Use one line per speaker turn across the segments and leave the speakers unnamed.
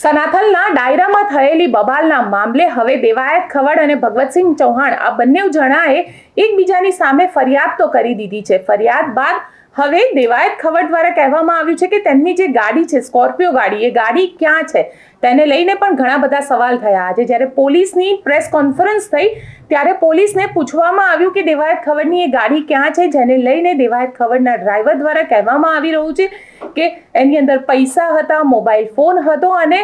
સનાથલના ડાયરામાં થયેલી બબાલના મામલે હવે દેવાયત ખવડ અને ભગવતસિંહ ચૌહાણ આ બંને જણાએ એકબીજાની સામે ફરિયાદ તો કરી દીધી છે। ફરિયાદ બાદ હવે દેવાયત ખવડ દ્વારા કહેવામાં આવ્યું છે કે તેમની જે ગાડી છે સ્કોર્પિયો ગાડી, એ ગાડી ક્યાં છે તેને લઈને પણ ઘણા બધા સવાલ થયા। આજે જ્યારે પોલીસની પ્રેસ કોન્ફરન્સ થઈ ત્યારે પોલીસને પૂછવામાં આવ્યું કે દેવાયત ખવડની એ ગાડી ક્યાં છે, જેને લઈને દેવાયત ખવડના ડ્રાઈવર દ્વારા કહેવામાં આવી રહ્યું છે કે એની અંદર પૈસા હતા, મોબાઈલ ફોન હતો અને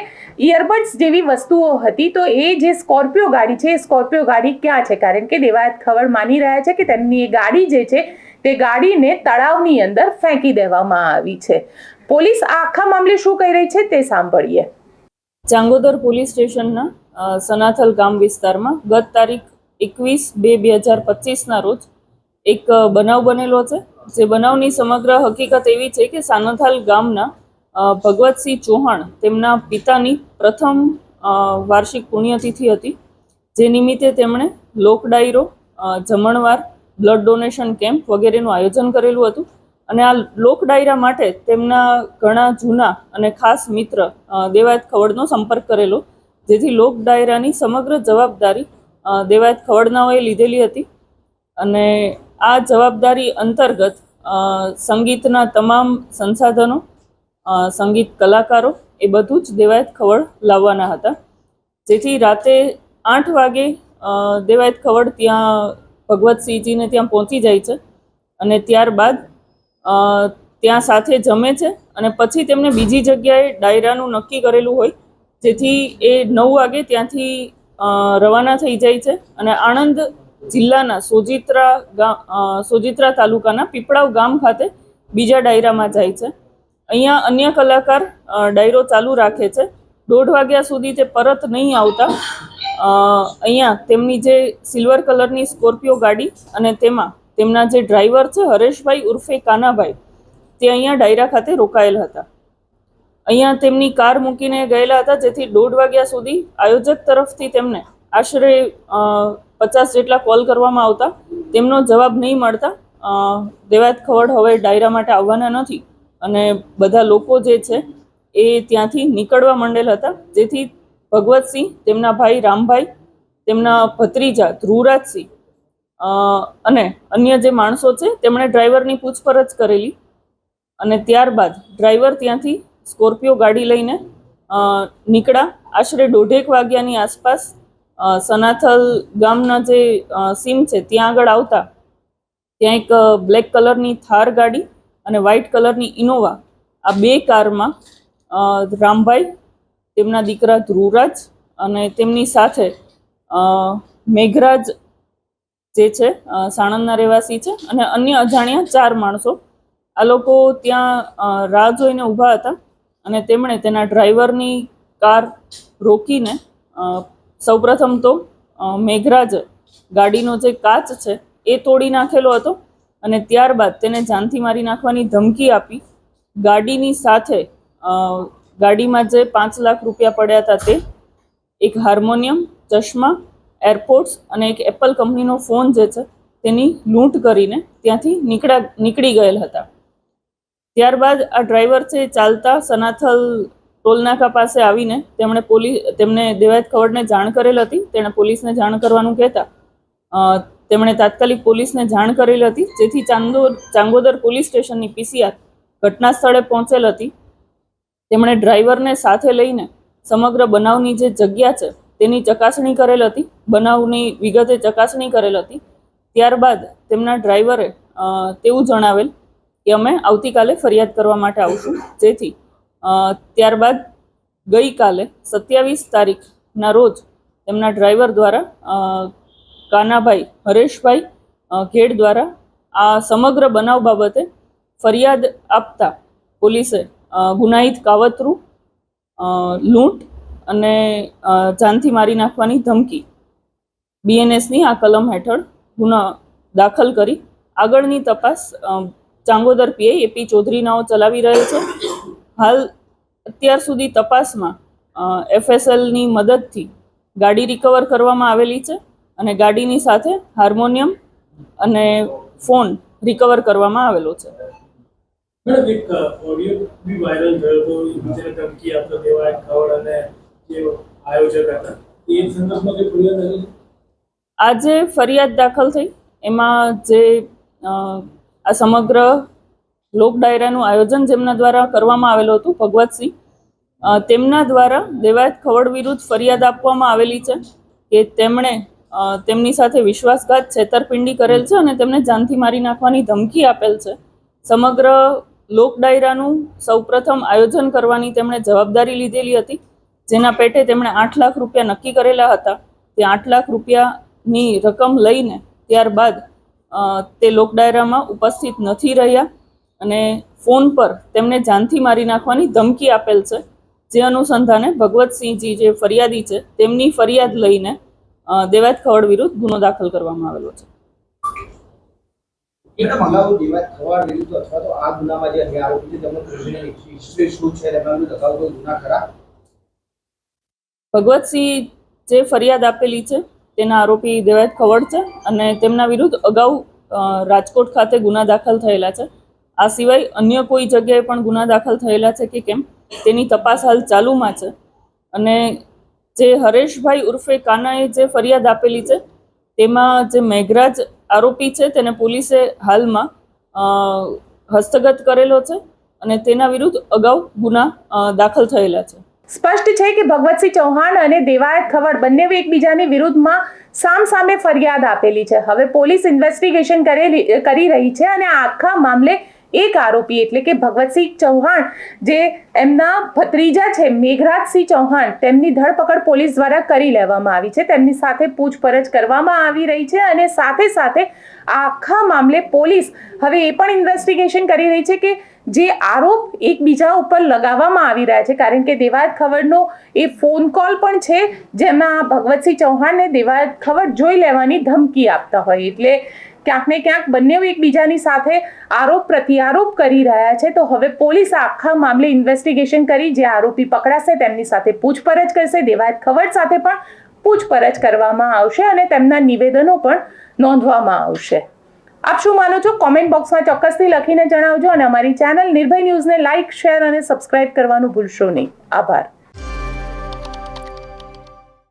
ઇયરબડ્સ જેવી વસ્તુઓ હતી। તો એ જે સ્કોર્પિયો ગાડી છે એ સ્કોર્પિયો ગાડી ક્યાં છે, કારણ કે દેવાયત ખવડ માની રહ્યા છે કે તેમની એ ગાડી જે છે તે ગાડીને તળાવની અંદર ફેંકી દેવામાં આવી છે। પોલીસ આખા મામલે શું કહી રહી છે તે સાંભળીએ।
ચાંગોદર પોલીસ સ્ટેશનના સનાથલ ગામ વિસ્તારમાં ગત તારીખ 21/2/2025ના રોજ એક બનાવ બનેલો છે। જે બનાવની સમગ્ર હકીકત એવી છે કે સનાથલ ગામના ભગવતસિંહ ચૌહાણ તેમના પિતાની પ્રથમ વાર્ષિક પુણ્યતિથિ હતી, જે નિમિત્તે તેમણે લોક ડાયરો, જમણવાર, બ્લડ ડોનેશન કેમ્પ વગેરેનું આયોજન કરેલું હતું અને આ લોક ડાયરા માટે તેમના ઘણા જૂના અને ખાસ મિત્ર દેવાયત ખવડનો સંપર્ક કરેલો, જેથી લોક ડાયરાની સમગ્ર જવાબદારી દેવાયત ખવડનાઓએ લીધેલી હતી અને આ જવાબદારી અંતર્ગત સંગીતના તમામ સંસાધનો, સંગીત કલાકારો એ બધું જ દેવાયત ખવડ લાવવાના હતા। જેથી રાતે 8 વાગે દેવાયત ખવડ ત્યાં ભગવતસિંહજીને ત્યાં પહોંચી જાય છે અને ત્યારબાદ ત્યાં સાથે જમે છે અને પછી તેમને બીજી જગ્યાએ ડાયરાનું નક્કી કરેલું હોય, જેથી એ 9 વાગે ત્યાંથી રવાના થઈ જાય છે અને આણંદ જિલ્લાના સોજિત્રા તાલુકાના પીપળાવ ગામ ખાતે બીજા ડાયરામાં જાય છે। અહીંયા અન્ય કલાકાર ડાયરો ચાલુ રાખે છે। 1:30 વાગ્યા સુધી તે પરત નહીં આવતા અહીંયા તેમની જે સિલ્વર કલરની સ્કોર્પિયો ગાડી અને તેમાં તેમના જે ડ્રાઈવર છે હરેશભાઈ ઉર્ફે કાનાભાઈ, તે અહીંયા ડાયરા ખાતે રોકાયેલ હતા। અહીંયા તેમની કાર મૂકીને ગયેલા હતા, જેથી 1:30 વાગ્યા સુધી આયોજક તરફથી તેમને આશરે 50 જેટલા કોલ કરવામાં આવતા તેમનો જવાબ નહીં મળતા દેવાયત ખવડ હવે ડાયરા માટે આવવાના નથી અને બધા લોકો જે છે એ ત્યાંથી નીકળવા માંડેલ હતા। જેથી ભગવતસિંહ, તેમના ભાઈ રામભાઈ, તેમના ભત્રીજા ધ્રુવરાજસિંહ અને અન્ય જે માણસો છે તેમણે ડ્રાઈવરની પૂછપરછ કરેલી અને ત્યારબાદ ડ્રાઈવર ત્યાંથી સ્કોર્પિયો ગાડી લઈને નીકળ્યા। આશરે 1:30 વાગ્યાની આસપાસ સનાથલ ગામના જે સીમ છે ત્યાં આગળ આવતા ત્યાં એક બ્લેક કલરની થાર ગાડી અને વ્હાઇટ કલરની ઇનોવા, આ બે કારમાં રામભાઈ, તેમના દીકરા ધ્રુવરાજ અને તેમની સાથે મેઘરાજ જે છે સાણંદના રહેવાસી છે અને અન્ય અજાણ્યા 4 માણસો, આ લોકો ત્યાં રાહ જોઈને ઊભા હતા અને તેમણે તેના ડ્રાઈવરની કાર રોકીને સૌપ્રથમ તો મેઘરાજ ગાડીનો જે કાચ છે એ તોડી નાખેલો હતો અને ત્યારબાદ તેને જાનથી મારી નાખવાની ધમકી આપી ગાડીની સાથે ગાડીમાં જે 5 લાખ રૂપિયા પડ્યા હતા તે, એક હાર્મોનિયમ, ચશ્મા, એરપોર્ટ્સ અને એક એપલ કંપનીનો ફોન જે છે તેની લૂંટ કરીને ત્યાંથી નીકળી ગયેલ હતા। ત્યારબાદ આ ડ્રાઈવર છે ચાલતા સનાથલ ટોલનાકા પાસે આવીને તેમને દેવાયત ખવડને જાણ કરેલ હતી। તેણે પોલીસને જાણ કરવાનું કહેતા તેમણે તાત્કાલિક પોલીસને જાણ કરેલ હતી, જેથી ચાંગોદર પોલીસ સ્ટેશનની પીસીઆર ઘટના સ્થળે પહોંચેલ હતી। તેમણે ડ્રાઈવરને સાથે લઈને સમગ્ર બનાવની જે જગ્યા છે તેની ચકાસણી કરેલ હતી, બનાવની વિગતે ચકાસણી કરેલ હતી। ત્યારબાદ તેમના ડ્રાઈવરે તેવું જણાવેલ કે અમે આવતીકાલે ફરિયાદ કરવા માટે આવશું, જેથી ત્યારબાદ ગઈકાલે 27 તારીખના રોજ તેમના ડ્રાઈવર દ્વારા કાનાભાઈ, હરેશભાઈ ઘેડ દ્વારા આ સમગ્ર બનાવ બાબતે ફરિયાદ આપતા પોલીસે ગુનાહિત કાવતરું, લૂંટ અને જાનથી મારી નાખવાની ધમકી BNSની આ કલમ હેઠળ ગુનો દાખલ કરી આગળની તપાસ ચાંગોદર પીઆઈ AP ચૌધરીનાઓ ચલાવી રહેલ છે। હાલ અત્યાર સુધી તપાસમાં FSLની મદદથી ગાડી રિકવર કરવામાં આવેલી છે અને ગાડીની સાથે હાર્મોનિયમ અને ફોન રિકવર કરવામાં આવેલો છે।
મેડમ એક ઓડિયો બી વાયરલ થયો હતો બીજાને ધમકી આપતો દેવાયત ખવડ અને જે આયોજક હતા એ સંદર્ભમાં કંઈ ફરિયાદ આવી?
આજે ફરિયાદ દાખલ થઈ એમાં જે આ સમગ્ર લોક ડાયરાનું આયોજન જેમના દ્વારા કરવામાં આવેલું હતું ભગવતસિંહ, તેમના દ્વારા દેવાયત ખવડ વિરુદ્ધ ફરિયાદ આપવામાં આવેલી છે કે તેમણે તેમની સાથે વિશ્વાસઘાત છેતરપિંડી કરેલ છે અને તેમને જાનથી મારી નાખવાની ધમકી આપેલ છે. સમગ્ર લોક ડાયરાનું સૌપ્રથમ આયોજન કરવાની તેમણે જવાબદારી લીધેલી હતી, જેના પેટે તેમણે 8 લાખ રૂપિયા નક્કી કરેલા હતા. તે 8 લાખ રૂપિયાની રકમ લઈને ત્યારબાદ તે લોક ડાયરામાં ઉપસ્થિત નથી રહ્યા અને ફોન પર તેમને જાનથી મારી નાખવાની ધમકી આપેલ છે. જે અનુસંધાને ભગવતસિંહજી જે ફરિયાદી છે તેમની ફરિયાદ લઈને દેવાયત ખવડ વિરુદ્ધ ગુનો દાખલ કરવામાં આવેલો છે.
મેડમ, અગાઉ દેવાયત ખવડ વિરુદ્ધ અથવા તો આ ગુનામાં જે અન્ય આરોપી છે તેમનો ક્રિમિનલ હિસ્ટ્રી શું છે, તેમના વિરુદ્ધ અગાઉ કોઈ ગુના ખરા?
ભગવતસિંહ જે ફરિયાદ આપેલી છે તેના આરોપી દેવાયત ખવડ છે અને તેમના વિરુદ્ધ અગાઉ રાજકોટ ખાતે ગુના દાખલ થયેલા છે. આ સિવાય અન્ય કોઈ જગ્યાએ પણ ગુના દાખલ થયેલા છે કે કેમ તેની તપાસ હાલ ચાલુમાં છે. અને જે હરેશભાઈ ઉર્ફે કાનાએ જે ફરિયાદ આપેલી છે તેમાં જે મેઘરાજ આરોપી છે તેને પોલીસે હાલમાં હસ્તગત કરેલો છે અને તેના વિરુદ્ધ અગાઉ ગુના દાખલ થયેલા છે.
સ્પષ્ટ છે કે ભગવતસિંહ ચૌહાણ અને દેવાયત ખવડ બંને એકબીજાની વિરુદ્ધમાં સામે ફરિયાદ આપેલી છે. હવે પોલીસ ઇન્વેસ્ટિગેશન કરી રહી છે અને આખા મામલે એક આરોપી એટલે કે ભગવતસિંહ ચૌહાણ જે એમના ભત્રીજા છે મેઘરાજસિંહ ચૌહાણ, તેમની ધરપકડ પોલીસ દ્વારા કરી લેવામાં આવી છે. તેમની સાથે પૂછપરછ કરવામાં આવી રહી છે અને સાથે આખા મામલે પોલીસ હવે એ પણ ઇન્વેસ્ટિગેશન કરી રહી છે કે જે આરોપ એકબીજા ઉપર લગાવવામાં આવી રહ્યા છે, કારણ કે દેવાયત ખવડનો એ ફોન કોલ પણ છે જેમાં ભગવતસિંહ ચૌહાણને દેવાયત ખવડ જોઈ લેવાની ધમકી આપતા હોય, એટલે ક્યાંક ને ક્યાંક બંને એકબીજાની સાથે આરોપ પ્રત્યારોપ કરી રહ્યા છે. તો હવે પોલીસ આખા મામલે ઇન્વેસ્ટિગેશન કરી જે આરોપી પકડાશે તેમની સાથે પૂછપરછ કરશે. દેવાયત ખવડ સાથે પણ પૂછપરછ કરવામાં આવશે અને તેમના નિવેદનો પણ નોંધવામાં આવશે. આપ શું માનો છો? કોમેન્ટ બોક્સમાં ચોક્કસથી લખીને જણાવજો અને અમારી ચેનલ નિર્ભય ન્યૂઝને લાઇક, શેર અને સબસ્ક્રાઇબ કરવાનું ભૂલશો નહીં. આભાર.